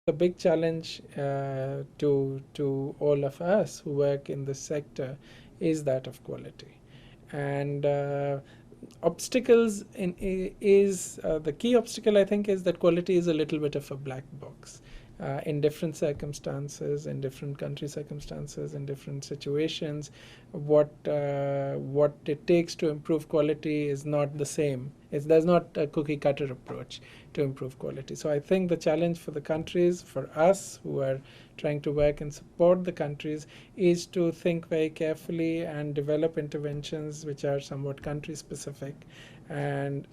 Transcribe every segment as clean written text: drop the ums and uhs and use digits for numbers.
The big challenge to all of us who work in this sector is that of quality, and obstacles is the key obstacle, I think, is that quality is a little bit of a black box. In different circumstances, in different country circumstances, in different situations, what it takes to improve quality is not the same. There's not a cookie cutter approach to improve quality. So I think the challenge for the countries, for us who are trying to work and support the countries, is to think very carefully and develop interventions which are somewhat country specific, and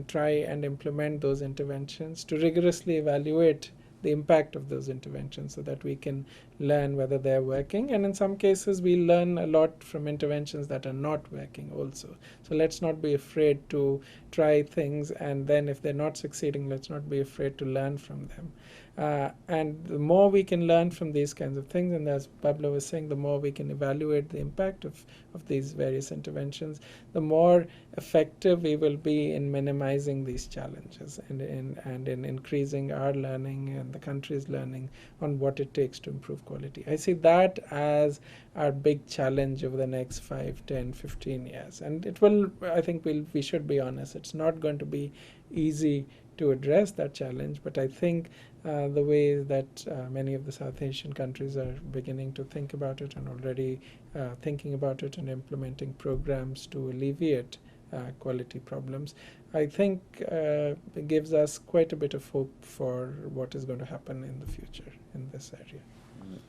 try and implement those interventions, to rigorously evaluate the impact of those interventions so that we can learn whether they're working. And in some cases, we learn a lot from interventions that are not working also. So let's not be afraid to try things, and then if they're not succeeding, let's not be afraid to learn from them. And the more we can learn from these kinds of things, and as Pablo was saying, the more we can evaluate the impact of these various interventions, the more effective we will be in minimizing these challenges, and in increasing our learning and the country's learning on what it takes to improve quality. I see that as our big challenge over the next 5, 10, 15 years. And it will, I think we should be honest, it's not going to be easy to address that challenge, but I think the way that many of the South Asian countries are beginning to think about it, and already thinking about it and implementing programs to alleviate quality problems, I think it gives us quite a bit of hope for what is going to happen in the future in this area.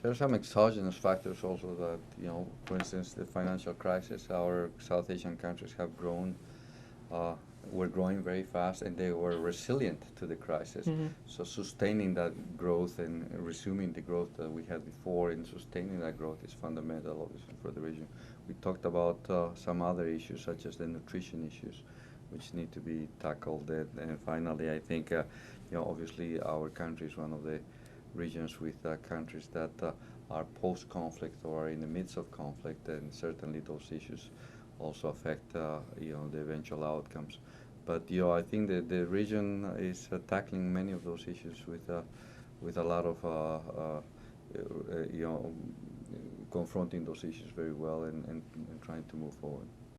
There are some exogenous factors also that, for instance, the financial crisis. Our South Asian countries have grown, uh, were growing very fast, and they were resilient to the crisis. Mm-hmm. So sustaining that growth and resuming the growth that we had before, and sustaining that growth is fundamental, obviously, for the region. We talked about some other issues, such as the nutrition issues, which need to be tackled. And finally, I think, obviously, our country is one of the regions with countries that are post-conflict or are in the midst of conflict, and certainly those issues also affect the eventual outcomes. But I think that the region is tackling many of those issues with a lot of you know confronting those issues very well, and trying to move forward.